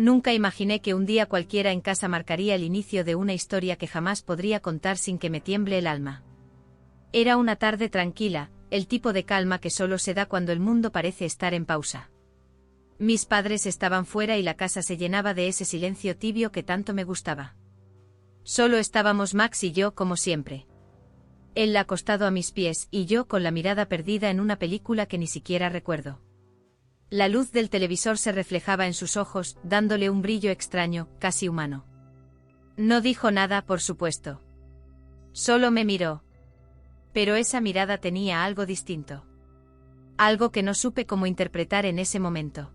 Nunca imaginé que un día cualquiera en casa marcaría el inicio de una historia que jamás podría contar sin que me tiemble el alma. Era una tarde tranquila, el tipo de calma que solo se da cuando el mundo parece estar en pausa. Mis padres estaban fuera y la casa se llenaba de ese silencio tibio que tanto me gustaba. Solo estábamos Max y yo como siempre. Él acostado a mis pies y yo con la mirada perdida en una película que ni siquiera recuerdo. La luz del televisor se reflejaba en sus ojos, dándole un brillo extraño, casi humano. No dijo nada, por supuesto. Solo me miró. Pero esa mirada tenía algo distinto. Algo que no supe cómo interpretar en ese momento.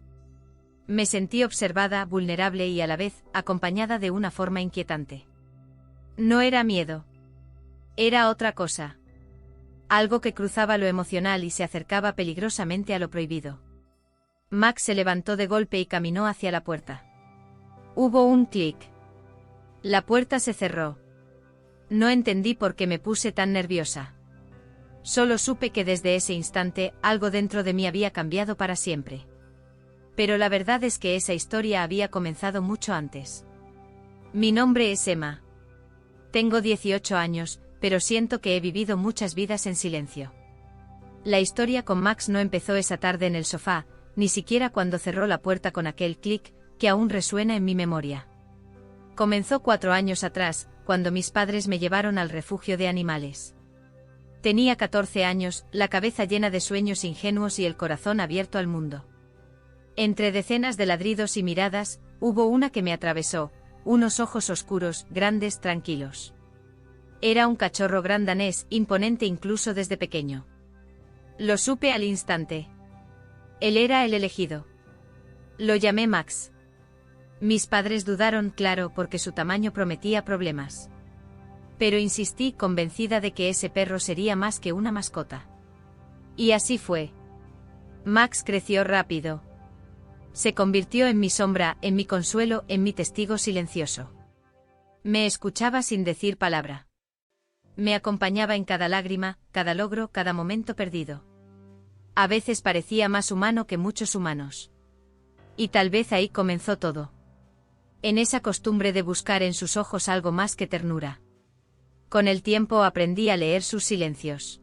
Me sentí observada, vulnerable y a la vez, acompañada de una forma inquietante. No era miedo. Era otra cosa. Algo que cruzaba lo emocional y se acercaba peligrosamente a lo prohibido. Max se levantó de golpe y caminó hacia la puerta. Hubo un clic. La puerta se cerró. No entendí por qué me puse tan nerviosa. Solo supe que desde ese instante algo dentro de mí había cambiado para siempre. Pero la verdad es que esa historia había comenzado mucho antes. Mi nombre es Emma. Tengo 18 años, pero siento que he vivido muchas vidas en silencio. La historia con Max no empezó esa tarde en el sofá, ni siquiera cuando cerró la puerta con aquel clic, que aún resuena en mi memoria. Comenzó 4 años atrás, cuando mis padres me llevaron al refugio de animales. Tenía 14 años, la cabeza llena de sueños ingenuos y el corazón abierto al mundo. Entre decenas de ladridos y miradas, hubo una que me atravesó, unos ojos oscuros, grandes, tranquilos. Era un cachorro gran danés, imponente incluso desde pequeño. Lo supe al instante. Él era el elegido. Lo llamé Max. Mis padres dudaron, claro, porque su tamaño prometía problemas. Pero insistí, convencida de que ese perro sería más que una mascota. Y así fue. Max creció rápido. Se convirtió en mi sombra, en mi consuelo, en mi testigo silencioso. Me escuchaba sin decir palabra. Me acompañaba en cada lágrima, cada logro, cada momento perdido. A veces parecía más humano que muchos humanos. Y tal vez ahí comenzó todo. En esa costumbre de buscar en sus ojos algo más que ternura. Con el tiempo aprendí a leer sus silencios.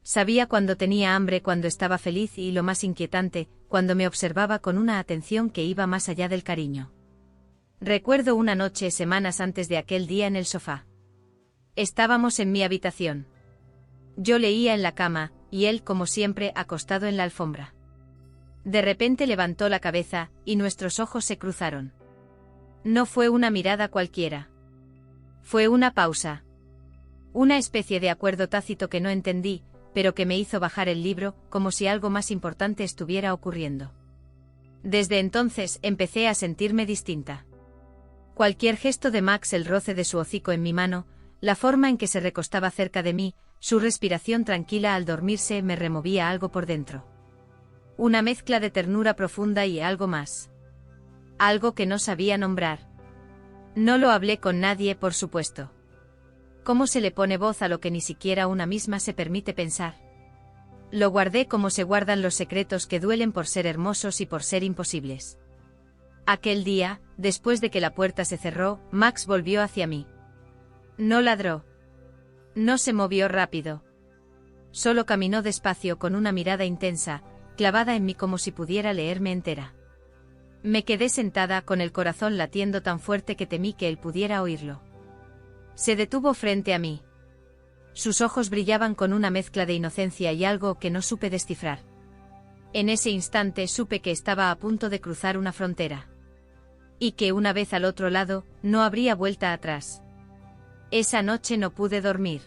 Sabía cuando tenía hambre, cuando estaba feliz y, lo más inquietante, cuando me observaba con una atención que iba más allá del cariño. Recuerdo una noche semanas antes de aquel día en el sofá. Estábamos en mi habitación. Yo leía en la cama, y él, como siempre, acostado en la alfombra. De repente levantó la cabeza, y nuestros ojos se cruzaron. No fue una mirada cualquiera. Fue una pausa. Una especie de acuerdo tácito que no entendí, pero que me hizo bajar el libro, como si algo más importante estuviera ocurriendo. Desde entonces empecé a sentirme distinta. Cualquier gesto de Max, el roce de su hocico en mi mano, la forma en que se recostaba cerca de mí, su respiración tranquila al dormirse, me removía algo por dentro. Una mezcla de ternura profunda y algo más. Algo que no sabía nombrar. No lo hablé con nadie, por supuesto. ¿Cómo se le pone voz a lo que ni siquiera una misma se permite pensar? Lo guardé como se guardan los secretos que duelen por ser hermosos y por ser imposibles. Aquel día, después de que la puerta se cerró, Max volvió hacia mí. No ladró. No se movió rápido. Solo caminó despacio con una mirada intensa, clavada en mí como si pudiera leerme entera. Me quedé sentada con el corazón latiendo tan fuerte que temí que él pudiera oírlo. Se detuvo frente a mí. Sus ojos brillaban con una mezcla de inocencia y algo que no supe descifrar. En ese instante supe que estaba a punto de cruzar una frontera. Y que una vez al otro lado, no habría vuelta atrás. Esa noche no pude dormir.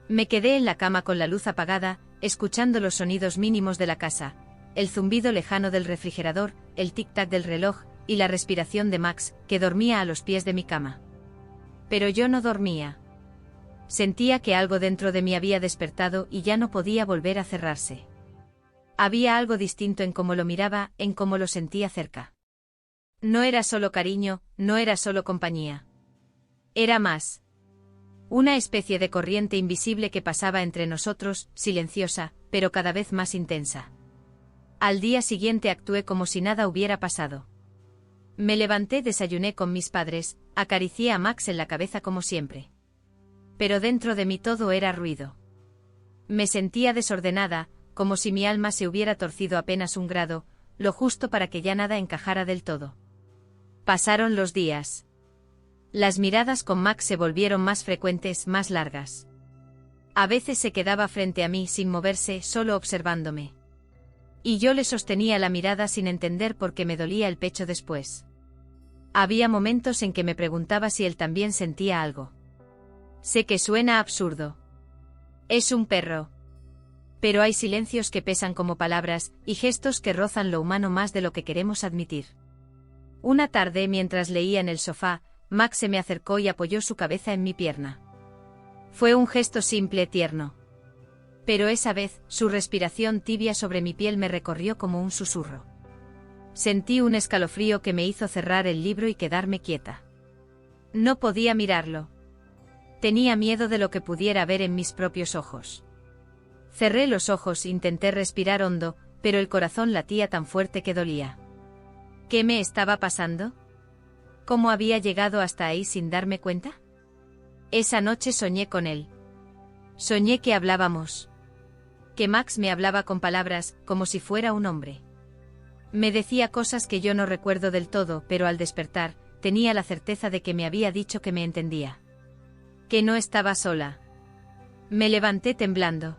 Me quedé en la cama con la luz apagada, escuchando los sonidos mínimos de la casa, el zumbido lejano del refrigerador, el tic-tac del reloj, y la respiración de Max, que dormía a los pies de mi cama. Pero yo no dormía. Sentía que algo dentro de mí había despertado y ya no podía volver a cerrarse. Había algo distinto en cómo lo miraba, en cómo lo sentía cerca. No era solo cariño, no era solo compañía. Era más. Una especie de corriente invisible que pasaba entre nosotros, silenciosa, pero cada vez más intensa. Al día siguiente actué como si nada hubiera pasado. Me levanté, desayuné con mis padres, acaricié a Max en la cabeza como siempre. Pero dentro de mí todo era ruido. Me sentía desordenada, como si mi alma se hubiera torcido apenas un grado, lo justo para que ya nada encajara del todo. Pasaron los días. Las miradas con Max se volvieron más frecuentes, más largas. A veces se quedaba frente a mí sin moverse, solo observándome. Y yo le sostenía la mirada sin entender por qué me dolía el pecho después. Había momentos en que me preguntaba si él también sentía algo. Sé que suena absurdo. Es un perro. Pero hay silencios que pesan como palabras, y gestos que rozan lo humano más de lo que queremos admitir. Una tarde, mientras leía en el sofá, Max se me acercó y apoyó su cabeza en mi pierna. Fue un gesto simple, tierno. Pero esa vez, su respiración tibia sobre mi piel me recorrió como un susurro. Sentí un escalofrío que me hizo cerrar el libro y quedarme quieta. No podía mirarlo. Tenía miedo de lo que pudiera ver en mis propios ojos. Cerré los ojos, intenté respirar hondo, pero el corazón latía tan fuerte que dolía. ¿Qué me estaba pasando? ¿Cómo había llegado hasta ahí sin darme cuenta? Esa noche soñé con él. Soñé que hablábamos. Que Max me hablaba con palabras, como si fuera un hombre. Me decía cosas que yo no recuerdo del todo, pero al despertar, tenía la certeza de que me había dicho que me entendía. Que no estaba sola. Me levanté temblando.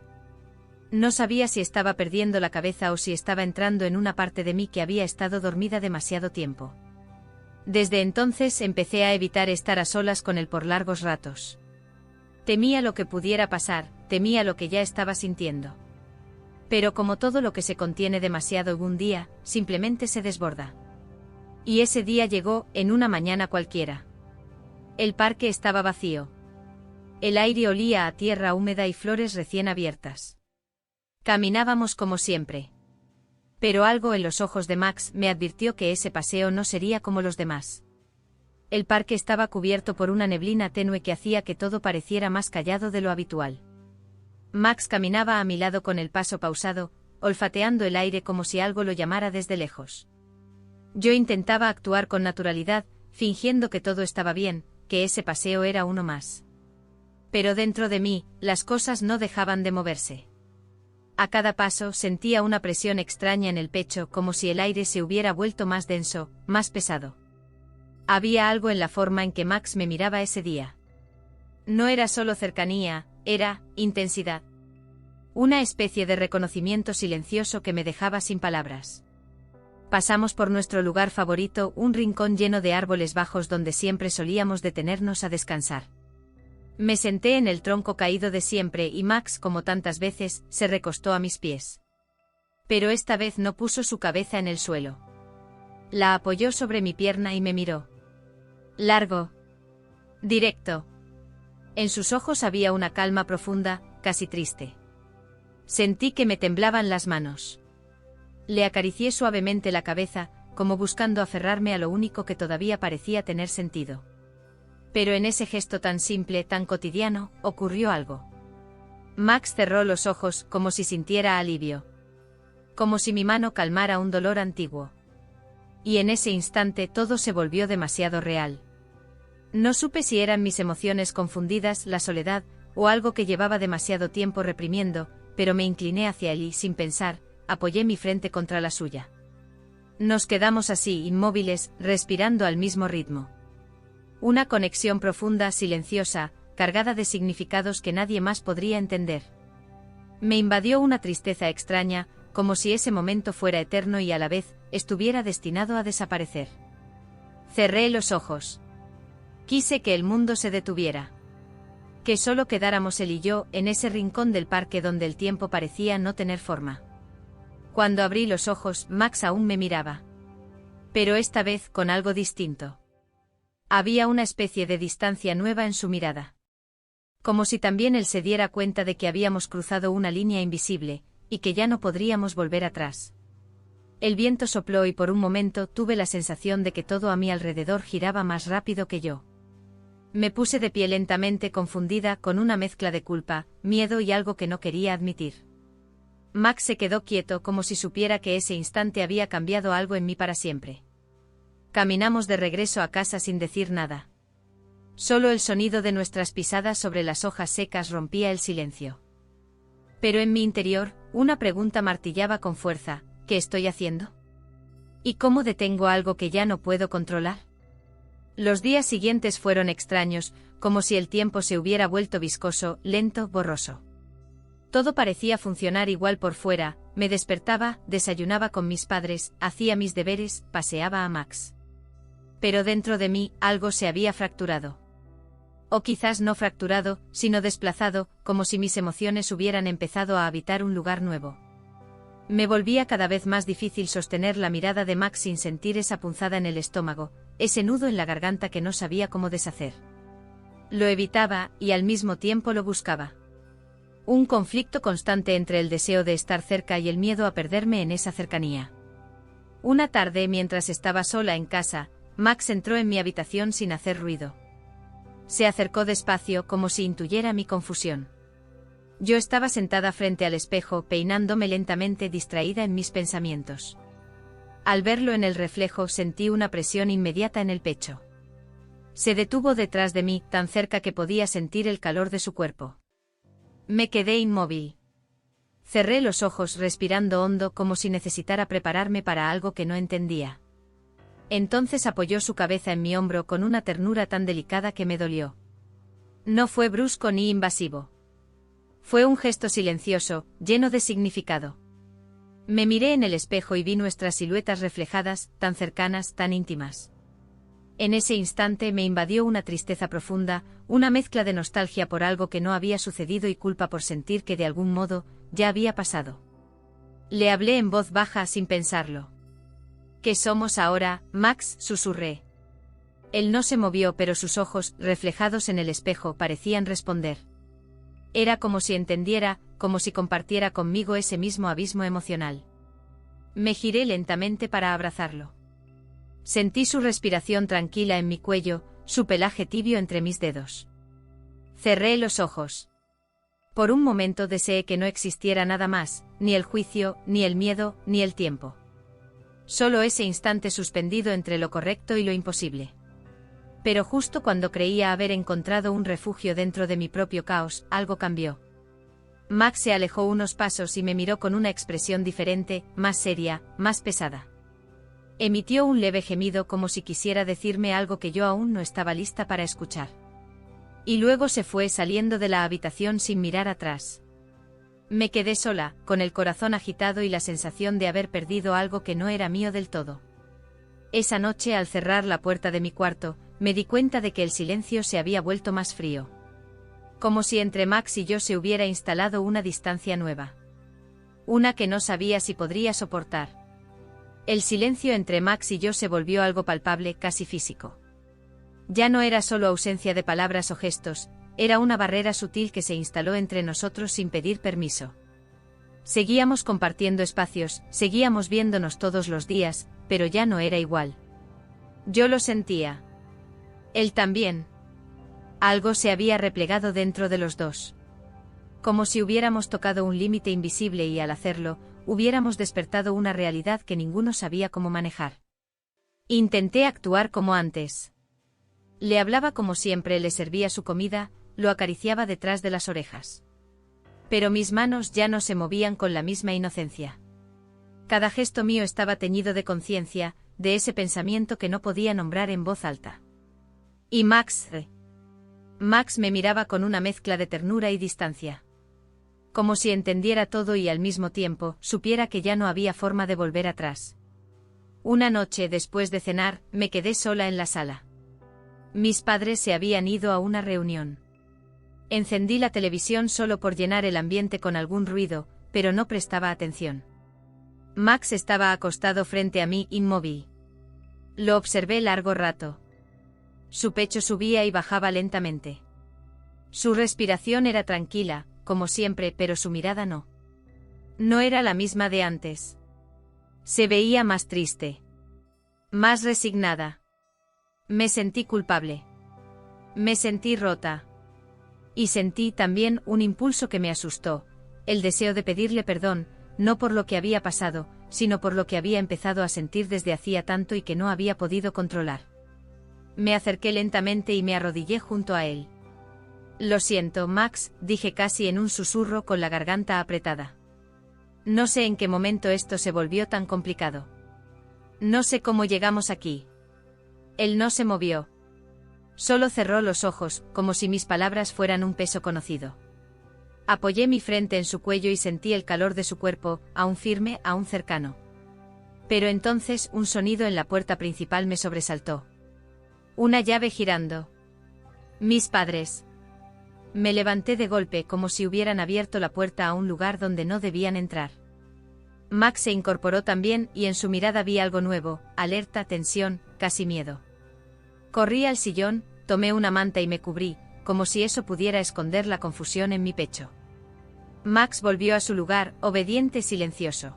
No sabía si estaba perdiendo la cabeza o si estaba entrando en una parte de mí que había estado dormida demasiado tiempo. Desde entonces empecé a evitar estar a solas con él por largos ratos. Temía lo que pudiera pasar, temía lo que ya estaba sintiendo. Pero como todo lo que se contiene demasiado en un día, simplemente se desborda. Y ese día llegó, en una mañana cualquiera. El parque estaba vacío. El aire olía a tierra húmeda y flores recién abiertas. Caminábamos como siempre. Pero algo en los ojos de Max me advirtió que ese paseo no sería como los demás. El parque estaba cubierto por una neblina tenue que hacía que todo pareciera más callado de lo habitual. Max caminaba a mi lado con el paso pausado, olfateando el aire como si algo lo llamara desde lejos. Yo intentaba actuar con naturalidad, fingiendo que todo estaba bien, que ese paseo era uno más. Pero dentro de mí, las cosas no dejaban de moverse. A cada paso sentía una presión extraña en el pecho, como si el aire se hubiera vuelto más denso, más pesado. Había algo en la forma en que Max me miraba ese día. No era solo cercanía, era intensidad. Una especie de reconocimiento silencioso que me dejaba sin palabras. Pasamos por nuestro lugar favorito, un rincón lleno de árboles bajos donde siempre solíamos detenernos a descansar. Me senté en el tronco caído de siempre y Max, como tantas veces, se recostó a mis pies. Pero esta vez no puso su cabeza en el suelo. La apoyó sobre mi pierna y me miró. Largo. Directo. En sus ojos había una calma profunda, casi triste. Sentí que me temblaban las manos. Le acaricié suavemente la cabeza, como buscando aferrarme a lo único que todavía parecía tener sentido. Pero en ese gesto tan simple, tan cotidiano, ocurrió algo. Max cerró los ojos, como si sintiera alivio. Como si mi mano calmara un dolor antiguo. Y en ese instante todo se volvió demasiado real. No supe si eran mis emociones confundidas, la soledad, o algo que llevaba demasiado tiempo reprimiendo, pero me incliné hacia él y, sin pensar, apoyé mi frente contra la suya. Nos quedamos así, inmóviles, respirando al mismo ritmo. Una conexión profunda, silenciosa, cargada de significados que nadie más podría entender. Me invadió una tristeza extraña, como si ese momento fuera eterno y a la vez, estuviera destinado a desaparecer. Cerré los ojos. Quise que el mundo se detuviera. Que solo quedáramos él y yo, en ese rincón del parque donde el tiempo parecía no tener forma. Cuando abrí los ojos, Max aún me miraba. Pero esta vez con algo distinto. Había una especie de distancia nueva en su mirada. Como si también él se diera cuenta de que habíamos cruzado una línea invisible, y que ya no podríamos volver atrás. El viento sopló y por un momento tuve la sensación de que todo a mi alrededor giraba más rápido que yo. Me puse de pie lentamente, confundida, con una mezcla de culpa, miedo y algo que no quería admitir. Max se quedó quieto, como si supiera que ese instante había cambiado algo en mí para siempre. Caminamos de regreso a casa sin decir nada. Solo el sonido de nuestras pisadas sobre las hojas secas rompía el silencio. Pero en mi interior, una pregunta martillaba con fuerza: ¿qué estoy haciendo? ¿Y cómo detengo algo que ya no puedo controlar? Los días siguientes fueron extraños, como si el tiempo se hubiera vuelto viscoso, lento, borroso. Todo parecía funcionar igual por fuera: me despertaba, desayunaba con mis padres, hacía mis deberes, paseaba a Max. Pero dentro de mí, algo se había fracturado. O quizás no fracturado, sino desplazado, como si mis emociones hubieran empezado a habitar un lugar nuevo. Me volvía cada vez más difícil sostener la mirada de Max sin sentir esa punzada en el estómago, ese nudo en la garganta que no sabía cómo deshacer. Lo evitaba, y al mismo tiempo lo buscaba. Un conflicto constante entre el deseo de estar cerca y el miedo a perderme en esa cercanía. Una tarde, mientras estaba sola en casa, Max entró en mi habitación sin hacer ruido. Se acercó despacio, como si intuyera mi confusión. Yo estaba sentada frente al espejo, peinándome lentamente, distraída en mis pensamientos. Al verlo en el reflejo, sentí una presión inmediata en el pecho. Se detuvo detrás de mí, tan cerca que podía sentir el calor de su cuerpo. Me quedé inmóvil. Cerré los ojos, respirando hondo, como si necesitara prepararme para algo que no entendía. Entonces apoyó su cabeza en mi hombro con una ternura tan delicada que me dolió. No fue brusco ni invasivo. Fue un gesto silencioso, lleno de significado. Me miré en el espejo y vi nuestras siluetas reflejadas, tan cercanas, tan íntimas. En ese instante me invadió una tristeza profunda, una mezcla de nostalgia por algo que no había sucedido y culpa por sentir que de algún modo ya había pasado. Le hablé en voz baja sin pensarlo. ¿Qué somos ahora, Max?, susurré. Él no se movió, pero sus ojos, reflejados en el espejo, parecían responder. Era como si entendiera, como si compartiera conmigo ese mismo abismo emocional. Me giré lentamente para abrazarlo. Sentí su respiración tranquila en mi cuello, su pelaje tibio entre mis dedos. Cerré los ojos. Por un momento deseé que no existiera nada más, ni el juicio, ni el miedo, ni el tiempo. Solo ese instante suspendido entre lo correcto y lo imposible. Pero justo cuando creía haber encontrado un refugio dentro de mi propio caos, algo cambió. Max se alejó unos pasos y me miró con una expresión diferente, más seria, más pesada. Emitió un leve gemido como si quisiera decirme algo que yo aún no estaba lista para escuchar. Y luego se fue, saliendo de la habitación sin mirar atrás. Me quedé sola, con el corazón agitado y la sensación de haber perdido algo que no era mío del todo. Esa noche, al cerrar la puerta de mi cuarto, me di cuenta de que el silencio se había vuelto más frío. Como si entre Max y yo se hubiera instalado una distancia nueva. Una que no sabía si podría soportar. El silencio entre Max y yo se volvió algo palpable, casi físico. Ya no era solo ausencia de palabras o gestos, era una barrera sutil que se instaló entre nosotros sin pedir permiso. Seguíamos compartiendo espacios, seguíamos viéndonos todos los días, pero ya no era igual. Yo lo sentía. Él también. Algo se había replegado dentro de los dos. Como si hubiéramos tocado un límite invisible y al hacerlo, hubiéramos despertado una realidad que ninguno sabía cómo manejar. Intenté actuar como antes. Le hablaba como siempre, le servía su comida, lo acariciaba detrás de las orejas. Pero mis manos ya no se movían con la misma inocencia. Cada gesto mío estaba teñido de conciencia, de ese pensamiento que no podía nombrar en voz alta. Y Max me miraba con una mezcla de ternura y distancia. Como si entendiera todo y al mismo tiempo supiera que ya no había forma de volver atrás. Una noche, después de cenar, me quedé sola en la sala. Mis padres se habían ido a una reunión. Encendí la televisión solo por llenar el ambiente con algún ruido, pero no prestaba atención. Max estaba acostado frente a mí, inmóvil. Lo observé largo rato. Su pecho subía y bajaba lentamente. Su respiración era tranquila, como siempre, pero su mirada no. No era la misma de antes. Se veía más triste. Más resignada. Me sentí culpable. Me sentí rota. Y sentí también un impulso que me asustó, el deseo de pedirle perdón, no por lo que había pasado, sino por lo que había empezado a sentir desde hacía tanto y que no había podido controlar. Me acerqué lentamente y me arrodillé junto a él. Lo siento, Max, dije casi en un susurro con la garganta apretada. No sé en qué momento esto se volvió tan complicado. No sé cómo llegamos aquí. Él no se movió. Solo cerró los ojos, como si mis palabras fueran un peso conocido. Apoyé mi frente en su cuello y sentí el calor de su cuerpo, aún firme, aún cercano. Pero entonces un sonido en la puerta principal me sobresaltó. Una llave girando. Mis padres. Me levanté de golpe como si hubieran abierto la puerta a un lugar donde no debían entrar. Max se incorporó también y en su mirada vi algo nuevo, alerta, tensión, casi miedo. Corrí al sillón, tomé una manta y me cubrí, como si eso pudiera esconder la confusión en mi pecho. Max volvió a su lugar, obediente, silencioso.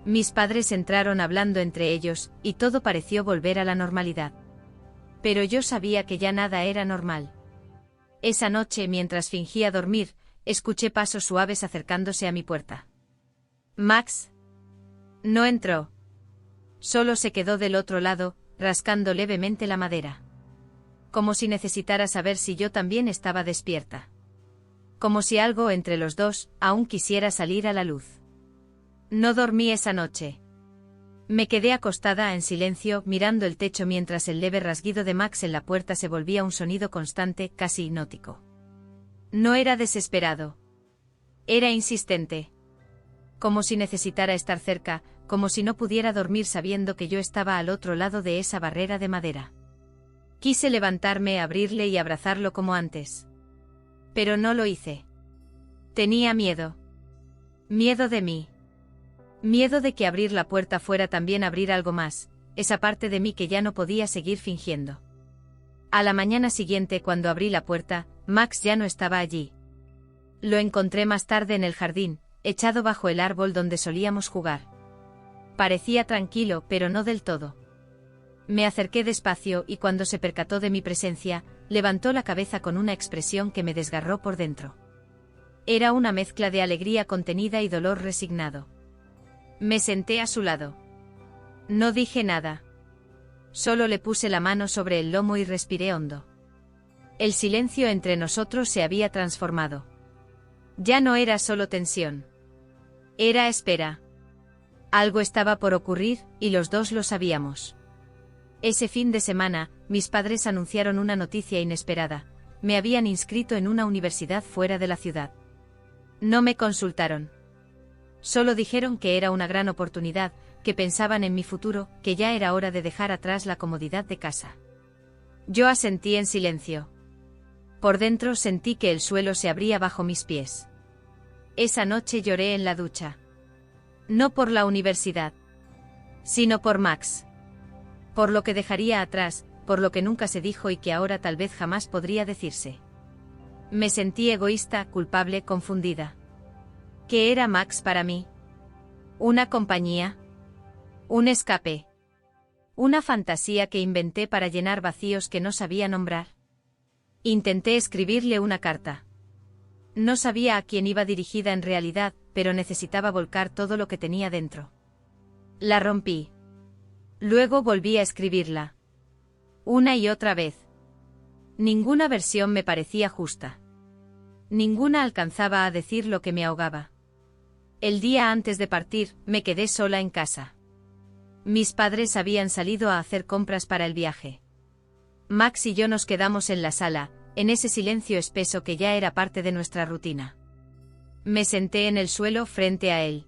Mis padres entraron hablando entre ellos, y todo pareció volver a la normalidad. Pero yo sabía que ya nada era normal. Esa noche, mientras fingía dormir, escuché pasos suaves acercándose a mi puerta. Max no entró. Solo se quedó del otro lado, rascando levemente la madera. Como si necesitara saber si yo también estaba despierta. Como si algo entre los dos aún quisiera salir a la luz. No dormí esa noche. Me quedé acostada en silencio, mirando el techo mientras el leve rasguido de Max en la puerta se volvía un sonido constante, casi hipnótico. No era desesperado. Era insistente. Como si necesitara estar cerca, como si no pudiera dormir sabiendo que yo estaba al otro lado de esa barrera de madera. Quise levantarme, abrirle y abrazarlo como antes. Pero no lo hice. Tenía miedo. Miedo de mí. Miedo de que abrir la puerta fuera también abrir algo más, esa parte de mí que ya no podía seguir fingiendo. A la mañana siguiente, cuando abrí la puerta, Max ya no estaba allí. Lo encontré más tarde en el jardín, echado bajo el árbol donde solíamos jugar. Parecía tranquilo, pero no del todo. Me acerqué despacio y cuando se percató de mi presencia, levantó la cabeza con una expresión que me desgarró por dentro. Era una mezcla de alegría contenida y dolor resignado. Me senté a su lado. No dije nada. Solo le puse la mano sobre el lomo y respiré hondo. El silencio entre nosotros se había transformado. Ya no era solo tensión. Era espera. Algo estaba por ocurrir, y los dos lo sabíamos. Ese fin de semana, mis padres anunciaron una noticia inesperada. Me habían inscrito en una universidad fuera de la ciudad. No me consultaron. Solo dijeron que era una gran oportunidad, que pensaban en mi futuro, que ya era hora de dejar atrás la comodidad de casa. Yo asentí en silencio. Por dentro sentí que el suelo se abría bajo mis pies. Esa noche lloré en la ducha. No por la universidad, sino por Max. Por lo que dejaría atrás, por lo que nunca se dijo y que ahora tal vez jamás podría decirse. Me sentí egoísta, culpable, confundida. ¿Qué era Max para mí? ¿Una compañía? ¿Un escape? ¿Una fantasía que inventé para llenar vacíos que no sabía nombrar? Intenté escribirle una carta. No sabía a quién iba dirigida en realidad, pero necesitaba volcar todo lo que tenía dentro. La rompí. Luego volví a escribirla. Una y otra vez. Ninguna versión me parecía justa. Ninguna alcanzaba a decir lo que me ahogaba. El día antes de partir, me quedé sola en casa. Mis padres habían salido a hacer compras para el viaje. Max y yo nos quedamos en la sala, en ese silencio espeso que ya era parte de nuestra rutina. Me senté en el suelo frente a él.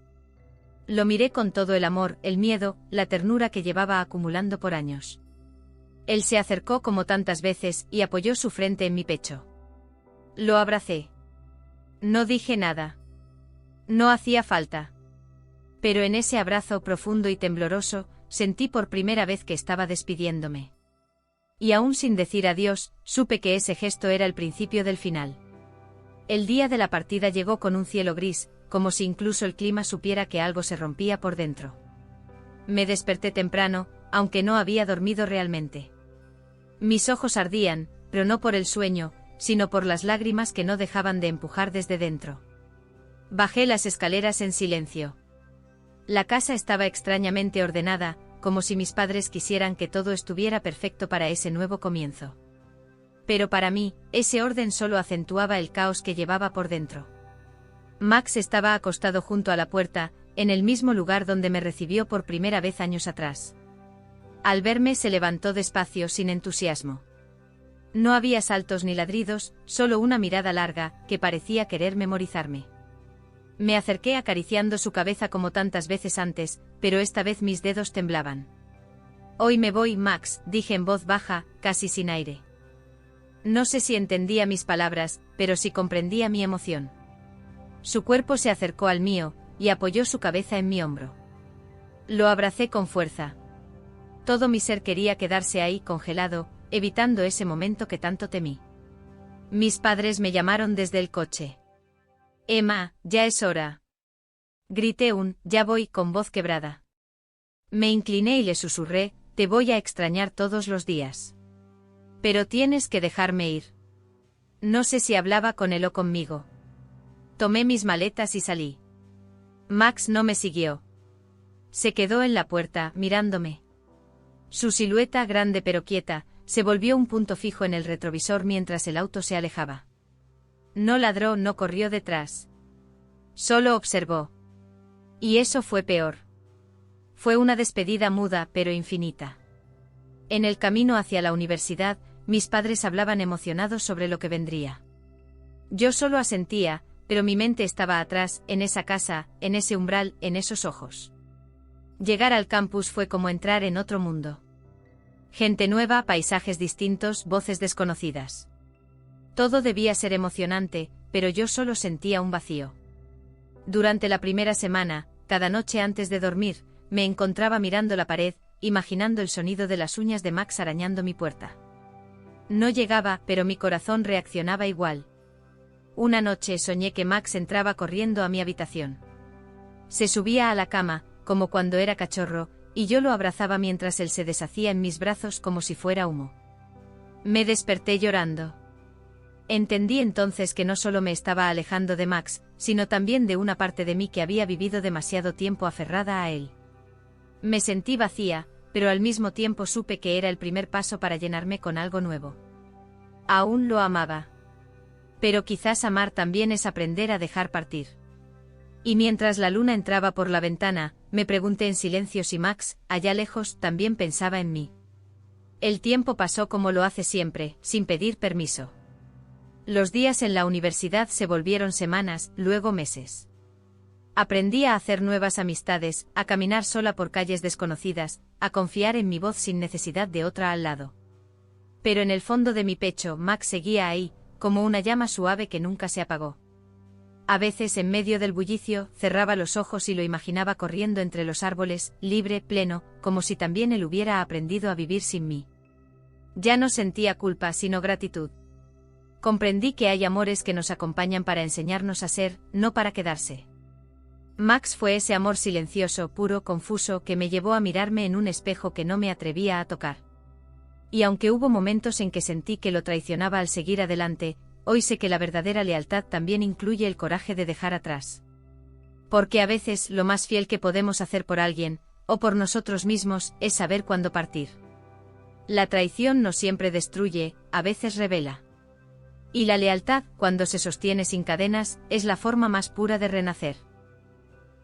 Lo miré con todo el amor, el miedo, la ternura que llevaba acumulando por años. Él se acercó como tantas veces y apoyó su frente en mi pecho. Lo abracé. No dije nada. No hacía falta. Pero en ese abrazo profundo y tembloroso, sentí por primera vez que estaba despidiéndome. Y aún sin decir adiós, supe que ese gesto era el principio del final. El día de la partida llegó con un cielo gris, como si incluso el clima supiera que algo se rompía por dentro. Me desperté temprano, aunque no había dormido realmente. Mis ojos ardían, pero no por el sueño, sino por las lágrimas que no dejaban de empujar desde dentro. Bajé las escaleras en silencio. La casa estaba extrañamente ordenada, como si mis padres quisieran que todo estuviera perfecto para ese nuevo comienzo. Pero para mí, ese orden solo acentuaba el caos que llevaba por dentro. Max estaba acostado junto a la puerta, en el mismo lugar donde me recibió por primera vez años atrás. Al verme se levantó despacio sin entusiasmo. No había saltos ni ladridos, solo una mirada larga, que parecía querer memorizarme. Me acerqué acariciando su cabeza como tantas veces antes, pero esta vez mis dedos temblaban. «Hoy me voy, Max», dije en voz baja, casi sin aire. No sé si entendía mis palabras, pero sí comprendía mi emoción. Su cuerpo se acercó al mío, y apoyó su cabeza en mi hombro. Lo abracé con fuerza. Todo mi ser quería quedarse ahí congelado, evitando ese momento que tanto temí. Mis padres me llamaron desde el coche. «Emma, ya es hora». Grité «ya voy» con voz quebrada. Me incliné y le susurré, «te voy a extrañar todos los días. Pero tienes que dejarme ir». No sé si hablaba con él o conmigo. Tomé mis maletas y salí. Max no me siguió. Se quedó en la puerta, mirándome. Su silueta, grande pero quieta, se volvió un punto fijo en el retrovisor mientras el auto se alejaba. No ladró, no corrió detrás. Solo observó. Y eso fue peor. Fue una despedida muda, pero infinita. En el camino hacia la universidad, mis padres hablaban emocionados sobre lo que vendría. Yo solo asentía, pero mi mente estaba atrás, en esa casa, en ese umbral, en esos ojos. Llegar al campus fue como entrar en otro mundo. Gente nueva, paisajes distintos, voces desconocidas. Todo debía ser emocionante, pero yo solo sentía un vacío. Durante la primera semana, cada noche antes de dormir, me encontraba mirando la pared, imaginando el sonido de las uñas de Max arañando mi puerta. No llegaba, pero mi corazón reaccionaba igual. Una noche soñé que Max entraba corriendo a mi habitación. Se subía a la cama, como cuando era cachorro, y yo lo abrazaba mientras él se deshacía en mis brazos como si fuera humo. Me desperté llorando. Entendí entonces que no solo me estaba alejando de Max, sino también de una parte de mí que había vivido demasiado tiempo aferrada a él. Me sentí vacía, pero al mismo tiempo supe que era el primer paso para llenarme con algo nuevo. Aún lo amaba. Pero quizás amar también es aprender a dejar partir. Y mientras la luna entraba por la ventana, me pregunté en silencio si Max, allá lejos, también pensaba en mí. El tiempo pasó como lo hace siempre, sin pedir permiso. Los días en la universidad se volvieron semanas, luego meses. Aprendí a hacer nuevas amistades, a caminar sola por calles desconocidas, a confiar en mi voz sin necesidad de otra al lado. Pero en el fondo de mi pecho, Max seguía ahí, como una llama suave que nunca se apagó. A veces, en medio del bullicio, cerraba los ojos y lo imaginaba corriendo entre los árboles, libre, pleno, como si también él hubiera aprendido a vivir sin mí. Ya no sentía culpa, sino gratitud. Comprendí que hay amores que nos acompañan para enseñarnos a ser, no para quedarse. Max fue ese amor silencioso, puro, confuso, que me llevó a mirarme en un espejo que no me atrevía a tocar. Y aunque hubo momentos en que sentí que lo traicionaba al seguir adelante, hoy sé que la verdadera lealtad también incluye el coraje de dejar atrás. Porque a veces lo más fiel que podemos hacer por alguien, o por nosotros mismos, es saber cuándo partir. La traición no siempre destruye, a veces revela. Y la lealtad, cuando se sostiene sin cadenas, es la forma más pura de renacer.